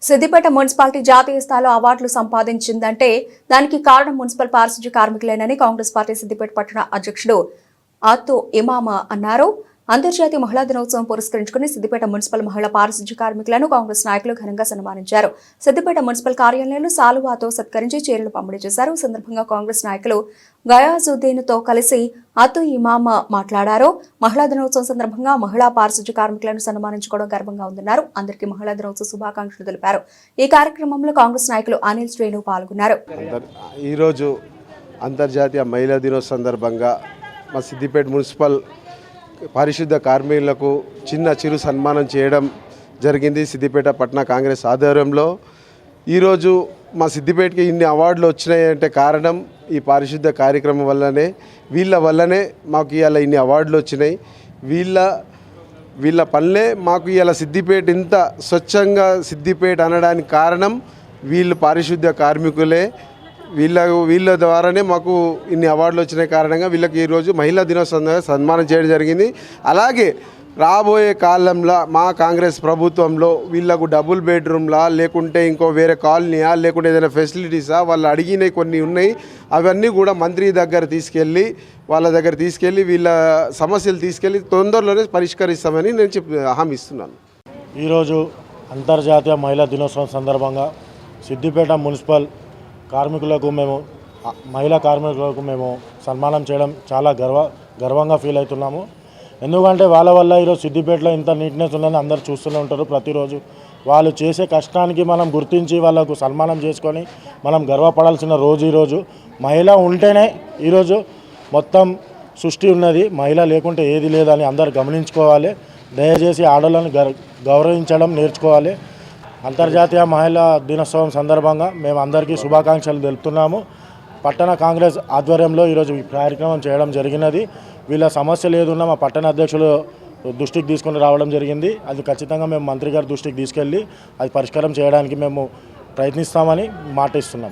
Siddipet municipality జాతీయ స్థాయిలో అవార్డులు సంపాదించిందంటే దానికి కారణం మున్సిపల్ పారిశుధ్య కార్మికులేనని కాంగ్రెస్ పార్టీ సిద్దిపేట పట్టణ అధ్యక్షుడు ఆతో ఇమామా అన్నారు. అంతర్జాతీయ మహిళా దినోత్సవం పురస్కరించుకుని సిద్దిపేట మున్సిపల్ మహిళా పారిశుధ్య కార్మికులను కాంగ్రెస్ నాయకులు ఘనంగా సన్మానించారు. సిద్దిపేట మున్సిపల్ కార్యాలయంలో సాలువాతో సత్కరించి చీరలు పంపిణీ చేశారు. ఈ సందర్భంగా కాంగ్రెస్ నాయకులు గయాజుద్దీన్ తో కలిసి ఆతో ఇమామా మాట్లాడారు. మహిళా దినోత్సవం సందర్భంగా మహిళా పారిశుధ్య కార్మికులను సన్మానించుకోవడం గర్వంగా ఉందన్నారు. అందరికీ మహిళా దినోత్సవ శుభాకాంక్షలు తెలిపారు. ఈ కార్యక్రమంలో కాంగ్రెస్ నాయకులు అనిల్ శ్రేణు పాల్గొన్నారు. ఈరోజు అంతర్జాతీయ మహిళా దినోత్సవం సందర్భంగా మా సిద్దిపేట మున్సిపల్ పారిశుద్ధ కార్మికులకు చిరు సన్మానం చేయడం జరిగింది. సిద్దిపేట పట్టణ కాంగ్రెస్ ఆధ్వర్యంలో ఈరోజు మా సిద్దిపేటకి ఇన్ని అవార్డులు వచ్చినాయంటే కారణం ఈ పారిశుద్ధ కార్యక్రమం వల్లనే, వీళ్ళ వల్లనే మాకు ఇవాళ ఇన్ని అవార్డులు వచ్చినాయి. వీళ్ళ పనులే మాకు ఇవాళ సిద్దిపేట ఇంత స్వచ్ఛంగా సిద్దిపేట అనడానికి కారణం వీళ్ళు పారిశుద్ధ కార్మికులే. వీళ్ళ ద్వారానే మాకు ఇన్ని అవార్డులు వచ్చిన కారణంగా వీళ్ళకి ఈరోజు మహిళా దినోత్సవం సన్మానం చేయడం జరిగింది. అలాగే రాబోయే కాలంలో మా కాంగ్రెస్ ప్రభుత్వంలో వీళ్ళకు డబుల్ బెడ్రూమ్లా, లేకుంటే ఇంకో వేరే కాలనీయా, లేకుంటే ఏదైనా ఫెసిలిటీసా వాళ్ళు అడిగినవి కొన్ని ఉన్నాయి. అవన్నీ కూడా మంత్రి దగ్గర తీసుకెళ్ళి వీళ్ళ సమస్యలు తీసుకెళ్ళి తొందరలోనే పరిష్కరిస్తామని నేను హామీ ఇస్తున్నాను. ఈరోజు అంతర్జాతీయ మహిళా దినోత్సవం సందర్భంగా సిద్దిపేట మున్సిపల్ మహిళా కార్మికులకు మేము సన్మానం చేయడం చాలా గర్వంగా ఫీల్ అవుతున్నాము. ఎందుకంటే వాళ్ళ వల్ల ఈరోజు సిద్దిపేటలో ఇంత నీట్నెస్ ఉందని అందరూ చూస్తూనే ఉంటారు. ప్రతిరోజు వాళ్ళు చేసే కష్టానికి మనం గుర్తించి వాళ్ళకు సన్మానం చేసుకొని మనం గర్వపడాల్సిన రోజు ఈరోజు. మహిళ ఉంటేనే ఈరోజు మొత్తం సృష్టి ఉన్నది, మహిళ లేకుంటే ఏది లేదని అందరు గమనించుకోవాలి. దయచేసి ఆడవాళ్ళని గౌరవించడం నేర్చుకోవాలి. అంతర్జాతీయ మహిళా దినోత్సవం సందర్భంగా మేము అందరికీ శుభాకాంక్షలు తెలుపుతున్నాము. పట్టణ కాంగ్రెస్ ఆధ్వర్యంలో ఈరోజు ఈ కార్యక్రమం చేయడం జరిగినది. వీళ్ళ సమస్యలు ఏదున్నా మా పట్టణ అధ్యక్షులు దృష్టికి తీసుకొని రావడం జరిగింది. అది ఖచ్చితంగా మేము మంత్రి గారి దృష్టికి తీసుకెళ్ళి అది పరిష్కారం చేయడానికి మేము ప్రయత్నిస్తామని మాట ఇస్తున్నాం.